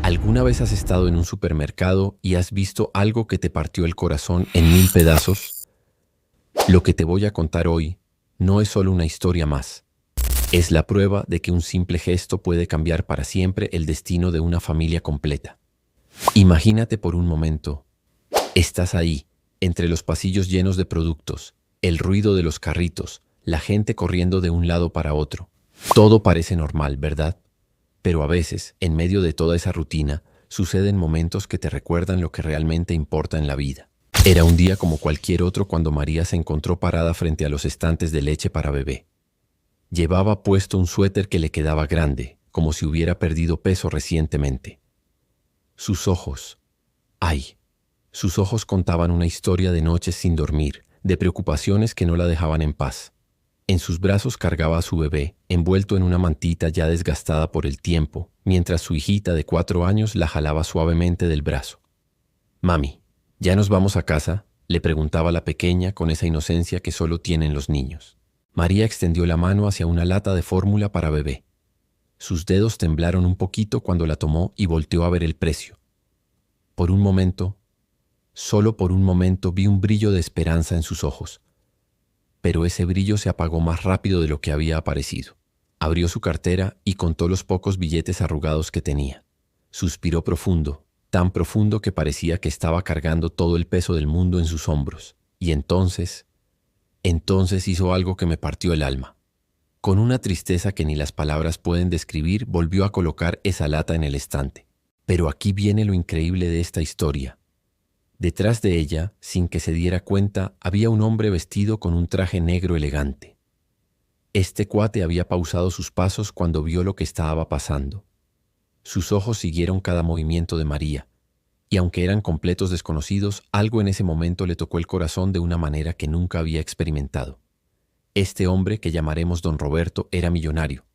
¿Alguna vez has estado en un supermercado y has visto algo que te partió el corazón en 1000 pedazos? Lo que te voy a contar hoy no es solo una historia más. Es la prueba de que un simple gesto puede cambiar para siempre el destino de una familia completa. Imagínate por un momento. Estás ahí, entre los pasillos llenos de productos, el ruido de los carritos, la gente corriendo de un lado para otro. Todo parece normal, ¿verdad? Pero a veces, en medio de toda esa rutina, suceden momentos que te recuerdan lo que realmente importa en la vida. Era un día como cualquier otro cuando María se encontró parada frente a los estantes de leche para bebé. Llevaba puesto un suéter que le quedaba grande, como si hubiera perdido peso recientemente. Sus ojos. ¡Ay! Sus ojos contaban una historia de noches sin dormir, de preocupaciones que no la dejaban en paz. En sus brazos cargaba a su bebé, envuelto en una mantita ya desgastada por el tiempo, mientras su hijita de 4 años la jalaba suavemente del brazo. «Mami, ¿ya nos vamos a casa?», le preguntaba la pequeña con esa inocencia que solo tienen los niños. María extendió la mano hacia una lata de fórmula para bebé. Sus dedos temblaron un poquito cuando la tomó y volteó a ver el precio. Por un momento, solo por un momento, vi un brillo de esperanza en sus ojos. Pero ese brillo se apagó más rápido de lo que había aparecido. Abrió su cartera y contó los pocos billetes arrugados que tenía. Suspiró profundo, tan profundo que parecía que estaba cargando todo el peso del mundo en sus hombros. Y entonces hizo algo que me partió el alma. Con una tristeza que ni las palabras pueden describir, volvió a colocar esa lata en el estante. Pero aquí viene lo increíble de esta historia. Detrás de ella, sin que se diera cuenta, había un hombre vestido con un traje negro elegante. Este cuate había pausado sus pasos cuando vio lo que estaba pasando. Sus ojos siguieron cada movimiento de María, y aunque eran completos desconocidos, algo en ese momento le tocó el corazón de una manera que nunca había experimentado. Este hombre, que llamaremos Don Roberto, era millonario.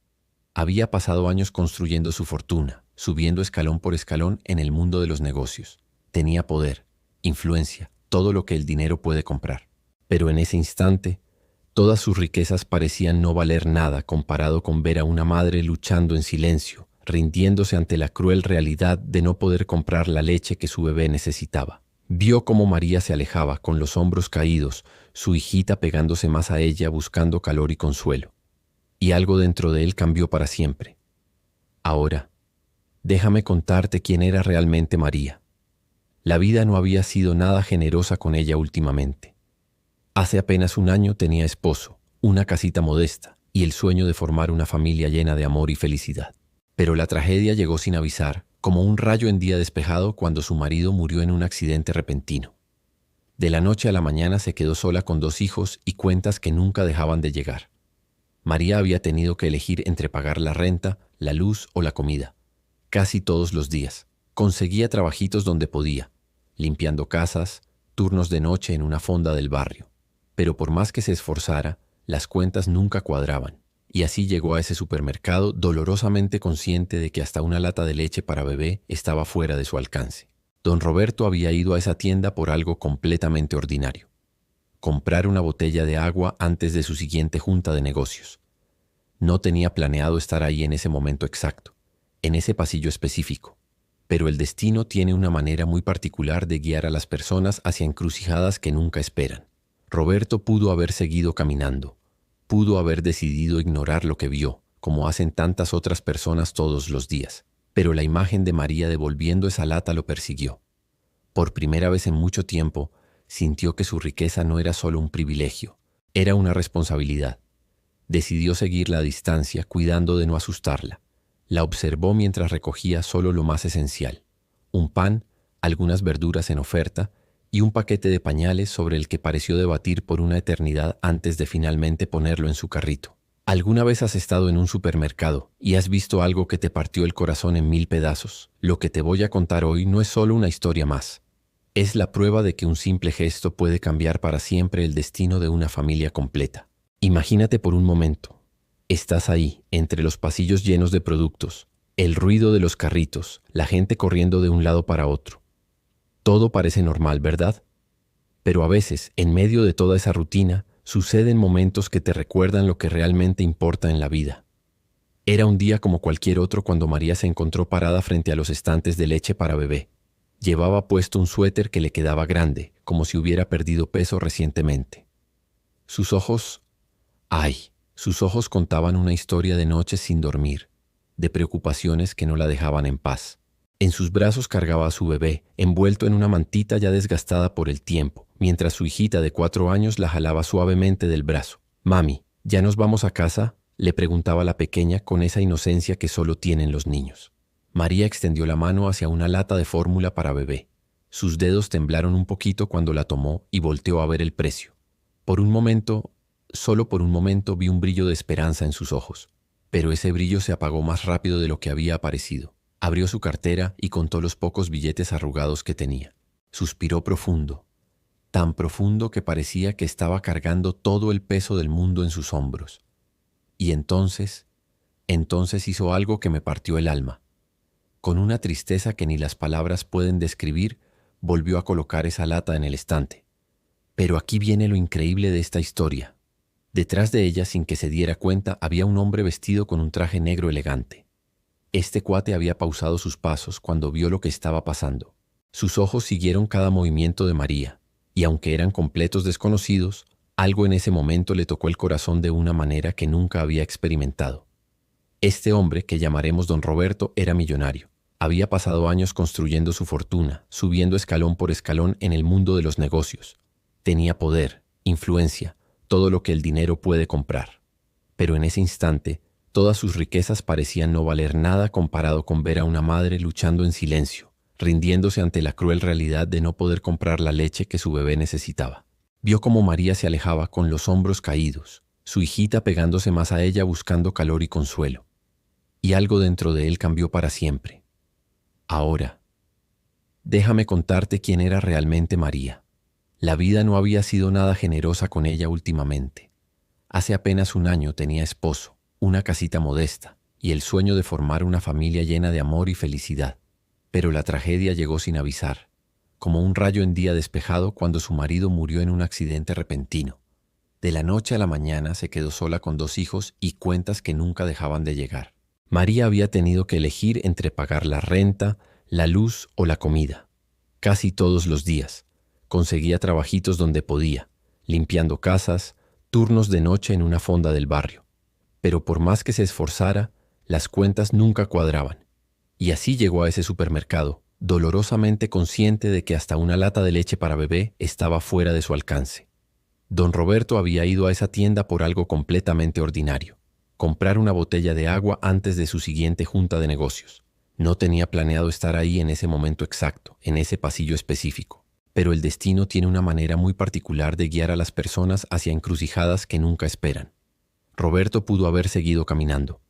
Había pasado años construyendo su fortuna, subiendo escalón por escalón en el mundo de los negocios. Tenía poder, influencia, todo lo que el dinero puede comprar. Pero en ese instante, todas sus riquezas parecían no valer nada comparado con ver a una madre luchando en silencio, rindiéndose ante la cruel realidad de no poder comprar la leche que su bebé necesitaba. Vio cómo María se alejaba con los hombros caídos, su hijita pegándose más a ella buscando calor y consuelo. Y algo dentro de él cambió para siempre. Ahora, déjame contarte quién era realmente María. La vida no había sido nada generosa con ella últimamente. Hace apenas un año tenía esposo, una casita modesta y el sueño de formar una familia llena de amor y felicidad. Pero la tragedia llegó sin avisar, como un rayo en día despejado cuando su marido murió en un accidente repentino. De la noche a la mañana se quedó sola con 2 hijos y cuentas que nunca dejaban de llegar. María había tenido que elegir entre pagar la renta, la luz o la comida. Casi todos los días. Conseguía trabajitos donde podía, limpiando casas, turnos de noche en una fonda del barrio. Pero por más que se esforzara, las cuentas nunca cuadraban. Y así llegó a ese supermercado dolorosamente consciente de que hasta una lata de leche para bebé estaba fuera de su alcance. Don Roberto había ido a esa tienda por algo completamente ordinario: comprar una botella de agua antes de su siguiente junta de negocios. No tenía planeado estar ahí en ese momento exacto, en ese pasillo específico. Pero el destino tiene una manera muy particular de guiar a las personas hacia encrucijadas que nunca esperan. Roberto pudo haber seguido caminando, pudo haber decidido ignorar lo que vio, como hacen tantas otras personas todos los días. Pero la imagen de María devolviendo esa lata lo persiguió. Por primera vez en mucho tiempo, sintió que su riqueza no era solo un privilegio, era una responsabilidad. Decidió seguirla a distancia, cuidando de no asustarla. La observó mientras recogía solo lo más esencial: un pan, algunas verduras en oferta y un paquete de pañales sobre el que pareció debatir por una eternidad antes de finalmente ponerlo en su carrito. ¿Alguna vez has estado en un supermercado y has visto algo que te partió el corazón en 1000 pedazos? Lo que te voy a contar hoy no es solo una historia más. Es la prueba de que un simple gesto puede cambiar para siempre el destino de una familia completa. Imagínate por un momento. Estás ahí, entre los pasillos llenos de productos, el ruido de los carritos, la gente corriendo de un lado para otro. Todo parece normal, ¿verdad? Pero a veces, en medio de toda esa rutina, suceden momentos que te recuerdan lo que realmente importa en la vida. Era un día como cualquier otro cuando María se encontró parada frente a los estantes de leche para bebé. Llevaba puesto un suéter que le quedaba grande, como si hubiera perdido peso recientemente. Sus ojos, sus ojos contaban una historia de noches sin dormir, de preocupaciones que no la dejaban en paz. En sus brazos cargaba a su bebé, envuelto en una mantita ya desgastada por el tiempo, mientras su hijita de 4 años la jalaba suavemente del brazo. «Mami, ¿ya nos vamos a casa?», le preguntaba la pequeña con esa inocencia que solo tienen los niños. María extendió la mano hacia una lata de fórmula para bebé. Sus dedos temblaron un poquito cuando la tomó y volteó a ver el precio. Por un momento, solo por un momento, vi un brillo de esperanza en sus ojos, pero ese brillo se apagó más rápido de lo que había aparecido. Abrió su cartera y contó los pocos billetes arrugados que tenía. Suspiró profundo, tan profundo que parecía que estaba cargando todo el peso del mundo en sus hombros. Y entonces hizo algo que me partió el alma. Con una tristeza que ni las palabras pueden describir, volvió a colocar esa lata en el estante. Pero aquí viene lo increíble de esta historia. Detrás de ella, sin que se diera cuenta, había un hombre vestido con un traje negro elegante. Este cuate había pausado sus pasos cuando vio lo que estaba pasando. Sus ojos siguieron cada movimiento de María, y aunque eran completos desconocidos, algo en ese momento le tocó el corazón de una manera que nunca había experimentado. Este hombre, que llamaremos don Roberto, era millonario. Había pasado años construyendo su fortuna, subiendo escalón por escalón en el mundo de los negocios. Tenía poder, influencia, todo lo que el dinero puede comprar. Pero en ese instante, todas sus riquezas parecían no valer nada comparado con ver a una madre luchando en silencio, rindiéndose ante la cruel realidad de no poder comprar la leche que su bebé necesitaba. Vio cómo María se alejaba con los hombros caídos, su hijita pegándose más a ella buscando calor y consuelo. Y algo dentro de él cambió para siempre. Ahora, déjame contarte quién era realmente María. La vida no había sido nada generosa con ella últimamente. Hace apenas un año tenía esposo, una casita modesta y el sueño de formar una familia llena de amor y felicidad. Pero la tragedia llegó sin avisar, como un rayo en día despejado cuando su marido murió en un accidente repentino. De la noche a la mañana se quedó sola con 2 hijos y cuentas que nunca dejaban de llegar. María había tenido que elegir entre pagar la renta, la luz o la comida. Casi todos los días. Conseguía trabajitos donde podía, limpiando casas, turnos de noche en una fonda del barrio. Pero por más que se esforzara, las cuentas nunca cuadraban. Y así llegó a ese supermercado, dolorosamente consciente de que hasta una lata de leche para bebé estaba fuera de su alcance. Don Roberto había ido a esa tienda por algo completamente ordinario: comprar una botella de agua antes de su siguiente junta de negocios. No tenía planeado estar ahí en ese momento exacto, en ese pasillo específico. Pero el destino tiene una manera muy particular de guiar a las personas hacia encrucijadas que nunca esperan. Roberto pudo haber seguido caminando.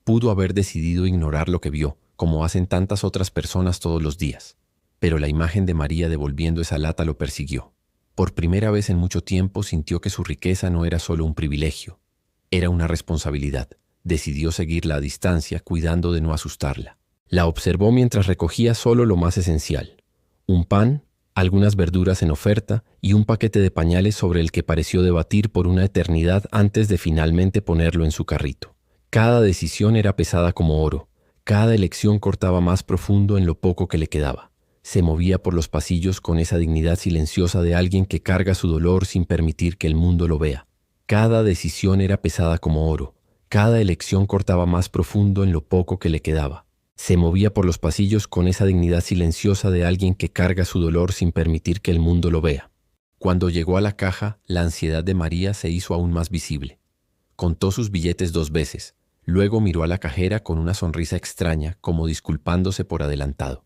Pudo haber decidido ignorar lo que vio, como hacen tantas otras personas todos los días. Pero la imagen de María devolviendo esa lata lo persiguió. Por primera vez en mucho tiempo sintió que su riqueza no era solo un privilegio, era una responsabilidad. Decidió seguirla a distancia, cuidando de no asustarla. La observó mientras recogía solo lo más esencial: un pan, algunas verduras en oferta y un paquete de pañales sobre el que pareció debatir por una eternidad antes de finalmente ponerlo en su carrito. Cada decisión era pesada como oro, cada elección cortaba más profundo en lo poco que le quedaba. Se movía por los pasillos con esa dignidad silenciosa de alguien que carga su dolor sin permitir que el mundo lo vea. Cada decisión era pesada como oro, cada elección cortaba más profundo en lo poco que le quedaba. Se movía por los pasillos con esa dignidad silenciosa de alguien que carga su dolor sin permitir que el mundo lo vea. Cuando llegó a la caja, la ansiedad de María se hizo aún más visible. Contó sus billetes 2 veces, luego miró a la cajera con una sonrisa extraña, como disculpándose por adelantado.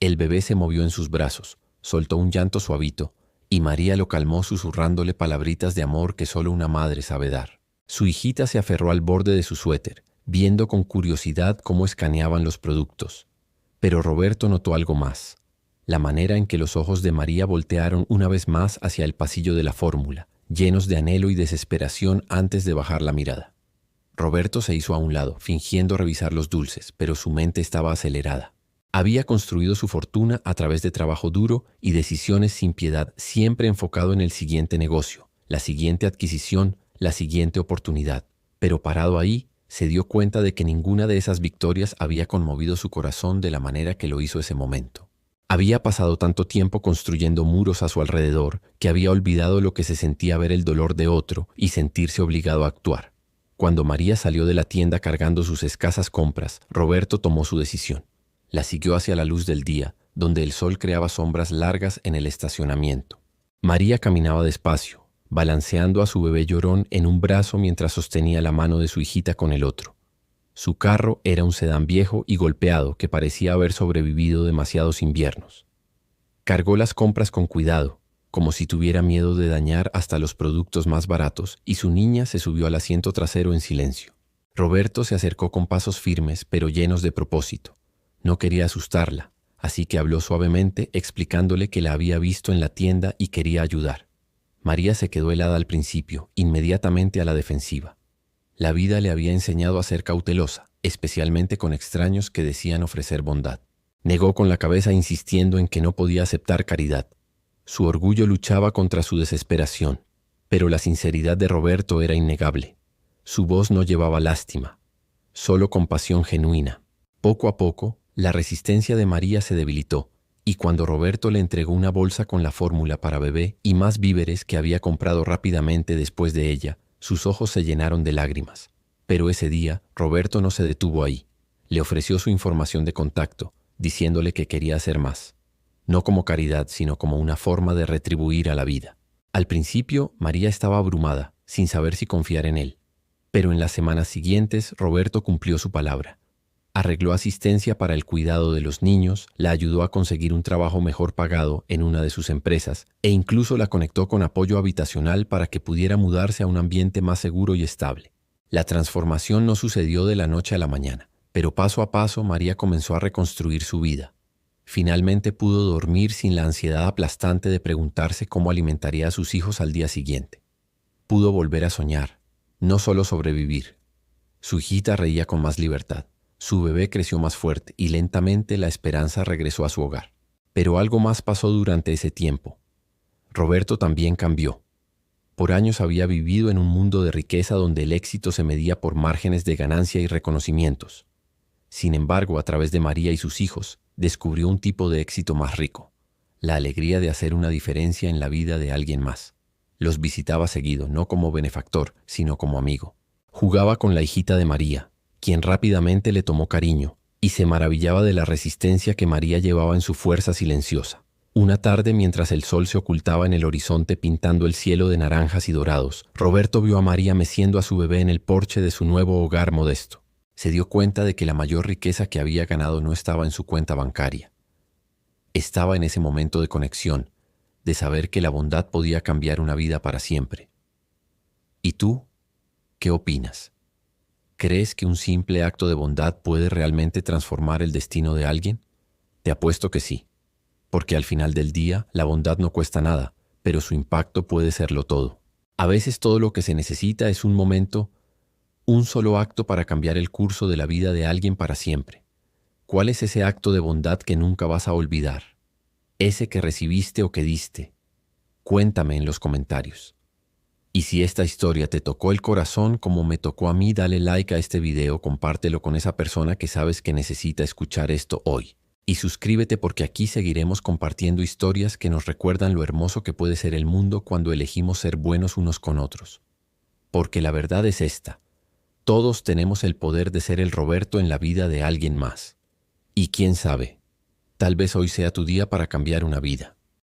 El bebé se movió en sus brazos, soltó un llanto suavito, y María lo calmó susurrándole palabritas de amor que solo una madre sabe dar. Su hijita se aferró al borde de su suéter, viendo con curiosidad cómo escaneaban los productos. Pero Roberto notó algo más: la manera en que los ojos de María voltearon una vez más hacia el pasillo de la fórmula, llenos de anhelo y desesperación antes de bajar la mirada. Roberto se hizo a un lado, fingiendo revisar los dulces, pero su mente estaba acelerada. Había construido su fortuna a través de trabajo duro y decisiones sin piedad, siempre enfocado en el siguiente negocio, la siguiente adquisición, la siguiente oportunidad. Pero parado ahí, Se dio cuenta de que ninguna de esas victorias había conmovido su corazón de la manera que lo hizo ese momento. Había pasado tanto tiempo construyendo muros a su alrededor que había olvidado lo que se sentía ver el dolor de otro y sentirse obligado a actuar. Cuando María salió de la tienda cargando sus escasas compras, Roberto tomó su decisión. La siguió hacia la luz del día, donde el sol creaba sombras largas en el estacionamiento. María caminaba despacio, balanceando a su bebé llorón en un brazo mientras sostenía la mano de su hijita con el otro. Su carro era un sedán viejo y golpeado que parecía haber sobrevivido demasiados inviernos. Cargó las compras con cuidado, como si tuviera miedo de dañar hasta los productos más baratos, y su niña se subió al asiento trasero en silencio. Roberto se acercó con pasos firmes pero llenos de propósito. No quería asustarla, así que habló suavemente explicándole que la había visto en la tienda y quería ayudar. María se quedó helada al principio, inmediatamente a la defensiva. La vida le había enseñado a ser cautelosa, especialmente con extraños que decían ofrecer bondad. Negó con la cabeza insistiendo en que no podía aceptar caridad. Su orgullo luchaba contra su desesperación, pero la sinceridad de Roberto era innegable. Su voz no llevaba lástima, solo compasión genuina. Poco a poco, la resistencia de María se debilitó, y cuando Roberto le entregó una bolsa con la fórmula para bebé y más víveres que había comprado rápidamente después de ella, sus ojos se llenaron de lágrimas. Pero ese día, Roberto no se detuvo ahí. Le ofreció su información de contacto, diciéndole que quería hacer más. No como caridad, sino como una forma de retribuir a la vida. Al principio, María estaba abrumada, sin saber si confiar en él. Pero en las semanas siguientes, Roberto cumplió su palabra. Arregló asistencia para el cuidado de los niños, la ayudó a conseguir un trabajo mejor pagado en una de sus empresas e incluso la conectó con apoyo habitacional para que pudiera mudarse a un ambiente más seguro y estable. La transformación no sucedió de la noche a la mañana, pero paso a paso María comenzó a reconstruir su vida. Finalmente pudo dormir sin la ansiedad aplastante de preguntarse cómo alimentaría a sus hijos al día siguiente. Pudo volver a soñar, no solo sobrevivir. Su hijita reía con más libertad. Su bebé creció más fuerte y lentamente la esperanza regresó a su hogar. Pero algo más pasó durante ese tiempo. Roberto también cambió. Por años había vivido en un mundo de riqueza donde el éxito se medía por márgenes de ganancia y reconocimientos. Sin embargo, a través de María y sus hijos, descubrió un tipo de éxito más rico, la alegría de hacer una diferencia en la vida de alguien más. Los visitaba seguido, no como benefactor, sino como amigo. Jugaba con la hijita de María, quien rápidamente le tomó cariño, y se maravillaba de la resistencia que María llevaba en su fuerza silenciosa. Una tarde, mientras el sol se ocultaba en el horizonte pintando el cielo de naranjas y dorados, Roberto vio a María meciendo a su bebé en el porche de su nuevo hogar modesto. Se dio cuenta de que la mayor riqueza que había ganado no estaba en su cuenta bancaria. Estaba en ese momento de conexión, de saber que la bondad podía cambiar una vida para siempre. ¿Y tú? ¿Qué opinas? ¿Crees que un simple acto de bondad puede realmente transformar el destino de alguien? Te apuesto que sí, porque al final del día la bondad no cuesta nada, pero su impacto puede serlo todo. A veces todo lo que se necesita es un momento, un solo acto para cambiar el curso de la vida de alguien para siempre. ¿Cuál es ese acto de bondad que nunca vas a olvidar? Ese que recibiste o que diste. Cuéntame en los comentarios. Y si esta historia te tocó el corazón como me tocó a mí, dale like a este video, compártelo con esa persona que sabes que necesita escuchar esto hoy. Y suscríbete porque aquí seguiremos compartiendo historias que nos recuerdan lo hermoso que puede ser el mundo cuando elegimos ser buenos unos con otros. Porque la verdad es esta. Todos tenemos el poder de ser el Roberto en la vida de alguien más. Y quién sabe, tal vez hoy sea tu día para cambiar una vida.